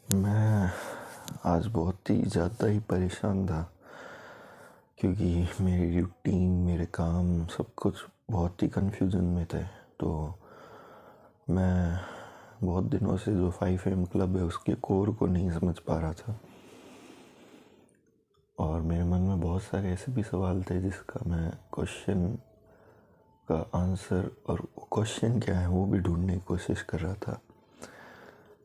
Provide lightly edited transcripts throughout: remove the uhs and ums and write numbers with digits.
मैं आज बहुत ही ज़्यादा ही परेशान था क्योंकि मेरी रूटीन, मेरे काम सब कुछ बहुत ही कन्फ्यूज़न में थे। तो मैं बहुत दिनों से जो 5 AM क्लब है उसके कोर को नहीं समझ पा रहा था और मेरे मन में बहुत सारे ऐसे भी सवाल थे जिसका मैं क्वेश्चन का आंसर और क्वेश्चन क्या है वो भी ढूंढने की कोशिश कर रहा था।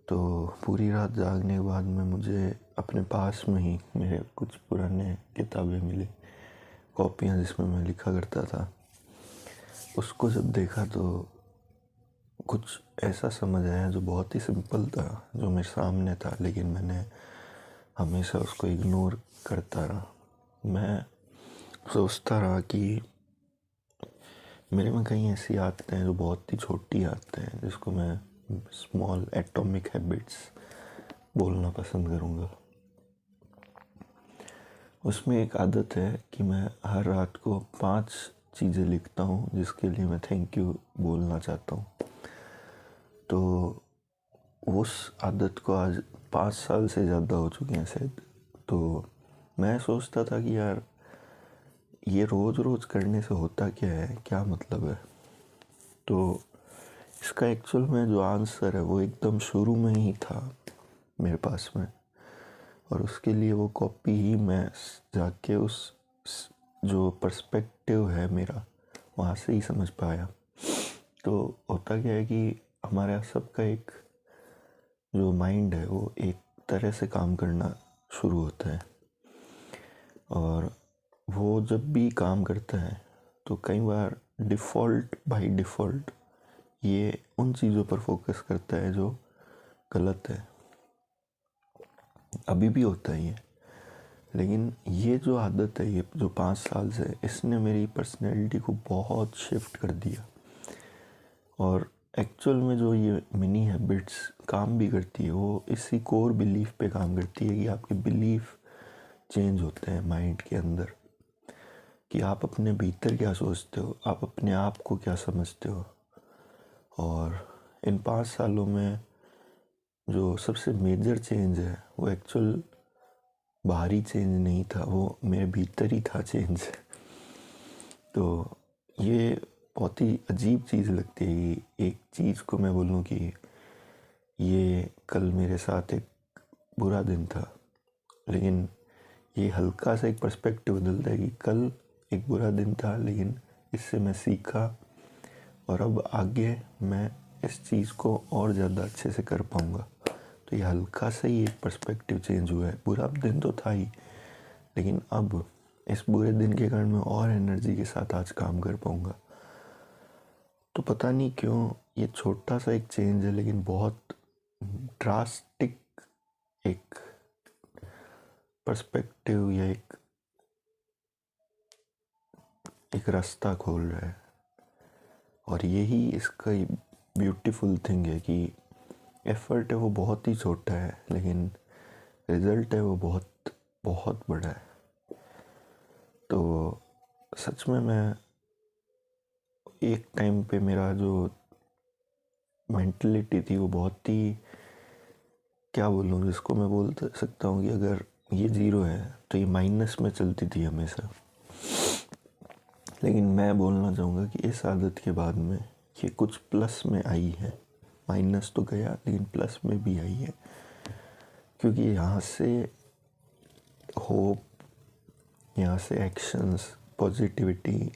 तो पूरी रात जागने के बाद में मुझे अपने पास में ही मेरे कुछ पुराने किताबें मिली, कॉपियाँ जिसमें मैं लिखा करता था। उसको जब देखा तो कुछ ऐसा समझ आया जो बहुत ही सिंपल था, जो मेरे सामने था, लेकिन मैंने हमेशा उसको इग्नोर करता रहा। मैं सोचता रहा कि मेरे में कहीं ऐसी आदतें हैं जो बहुत ही छोटी आदतें हैं जिसको मैं स्मॉल एटॉमिक हैबिट्स बोलना पसंद करूँगा। उसमें एक आदत है कि मैं हर रात को 5 चीज़ें लिखता हूँ जिसके लिए मैं थैंक यू बोलना चाहता हूँ। तो उस आदत को आज 5 साल से ज़्यादा हो चुके हैं शायद। तो मैं सोचता था कि यार ये रोज़ रोज़ करने से होता क्या है, क्या मतलब है। तो इसका एक्चुअल में जो आंसर है वो एकदम शुरू में ही था मेरे पास में, और उसके लिए वो कॉपी ही मैं जाके उस जो पर्सपेक्टिव है मेरा वहाँ से ही समझ पाया। तो होता क्या है कि हमारा सबका एक जो माइंड है वो एक तरह से काम करना शुरू होता है, और वो जब भी काम करता है तो कई बार बाय डिफ़ॉल्ट ये उन चीज़ों पर फोकस करता है जो गलत है। अभी भी होता है ये, लेकिन ये जो आदत है, ये जो 5 साल से, इसने मेरी पर्सनैलिटी को बहुत शिफ्ट कर दिया। और एक्चुअल में जो ये मिनी हैबिट्स काम भी करती है वो इसी कोर बिलीफ पे काम करती है कि आपके बिलीफ चेंज होते हैं माइंड के अंदर, कि आप अपने भीतर क्या सोचते हो, आप अपने आप को क्या समझते हो। और इन 5 सालों में जो सबसे मेजर चेंज है वो एक्चुअल बाहरी चेंज नहीं था, वो मेरे भीतर ही था चेंज। तो ये बहुत ही अजीब चीज़ लगती है कि एक चीज़ को मैं बोलूँ कि ये कल मेरे साथ एक बुरा दिन था, लेकिन ये हल्का सा एक पर्सपेक्टिव बदलता है कि कल एक बुरा दिन था लेकिन इससे मैं सीखा और अब आगे मैं इस चीज़ को और ज़्यादा अच्छे से कर पाऊँगा। तो ये हल्का सा ही एक पर्सपेक्टिव चेंज हुआ है। बुरा दिन तो था ही, लेकिन अब इस बुरे दिन के कारण मैं और एनर्जी के साथ आज काम कर पाऊँगा। तो पता नहीं क्यों ये छोटा सा एक चेंज है, लेकिन बहुत ड्रास्टिक एक पर्सपेक्टिव या एक रास्ता खोल रहा है। और यही इसका ब्यूटीफुल थिंग है कि एफर्ट है वो बहुत ही छोटा है, लेकिन रिज़ल्ट है वो बहुत बहुत बड़ा है। तो सच में मैं एक टाइम पे मेरा जो मेंटलिटी थी वो बहुत ही, क्या बोलूँ, जिसको मैं बोल सकता हूँ कि अगर ये ज़ीरो है तो ये माइनस में चलती थी हमेशा। लेकिन मैं बोलना चाहूँगा कि इस आदत के बाद में ये कुछ प्लस में आई है। माइनस तो गया लेकिन प्लस में भी आई है, क्योंकि यहाँ से होप, यहाँ से एक्शंस, पॉजिटिविटी,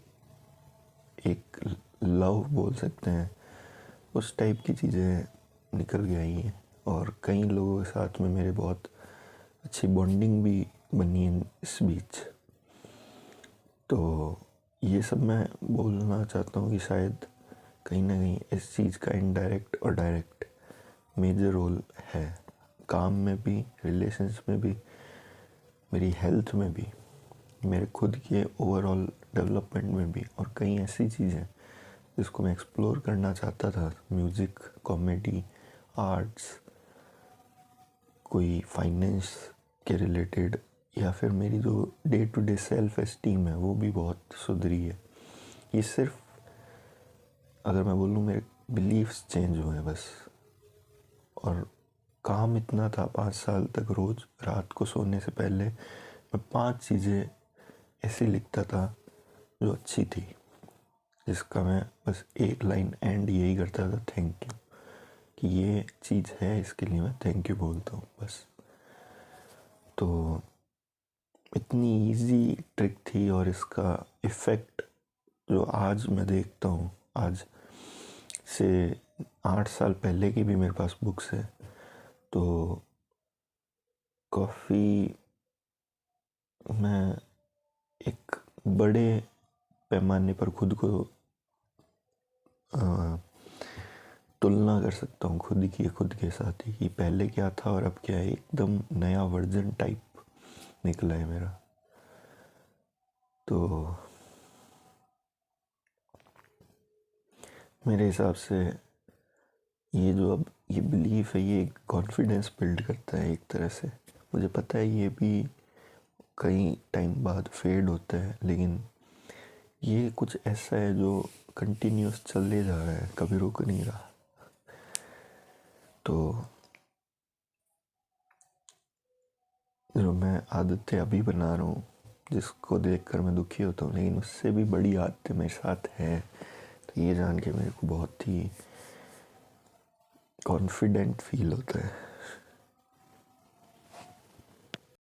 एक लव बोल सकते हैं, उस टाइप की चीज़ें निकल के आई हैं। और कई लोगों के साथ में मेरे बहुत अच्छी बॉन्डिंग भी बनी है इस बीच। तो ये सब मैं बोलना चाहता हूँ कि शायद कहीं ना कहीं इस चीज़ का इनडायरेक्ट और डायरेक्ट मेजर रोल है, काम में भी, रिलेशंस में भी, मेरी हेल्थ में भी, मेरे खुद के ओवरऑल डेवलपमेंट में भी। और कई ऐसी चीज़ें जिसको मैं एक्सप्लोर करना चाहता था, म्यूज़िक, कॉमेडी, आर्ट्स, कोई फाइनेंस के रिलेटेड, या फिर मेरी जो day to day self esteem है वो भी बहुत सुधरी है। ये सिर्फ, अगर मैं बोलूँ, मेरे बिलीव्स चेंज हुए हैं बस, और काम इतना था 5 साल तक, रोज़ रात को सोने से पहले मैं 5 चीज़ें ऐसे लिखता था जो अच्छी थी, जिसका मैं बस एक लाइन एंड यही करता था, थैंक यू, कि ये चीज़ है इसके लिए मैं थैंक यू बोलता हूँ बस। तो इतनी इजी ट्रिक थी और इसका इफ़ेक्ट जो आज मैं देखता हूँ, आज से 8 साल पहले की भी मेरे पास बुक्स है, तो काफ़ी मैं एक बड़े पैमाने पर खुद को तुलना कर सकता हूँ खुद के साथ ही, कि पहले क्या था और अब क्या है। एकदम नया वर्जन टाइप निकला है मेरा। तो मेरे हिसाब से ये जो अब ये बिलीफ है, ये कॉन्फिडेंस बिल्ड करता है एक तरह से। मुझे पता है ये भी कई टाइम बाद फेड होता है, लेकिन ये कुछ ऐसा है जो कंटिन्यूस चले जा रहा है, कभी रुक नहीं रहा। तो जो मैं आदतें अभी बना रहा हूँ, जिसको देखकर मैं दुखी होता हूँ, लेकिन उससे भी बड़ी आदतें मेरे साथ है, तो ये जान के मेरे को बहुत ही कॉन्फिडेंट फील होता है।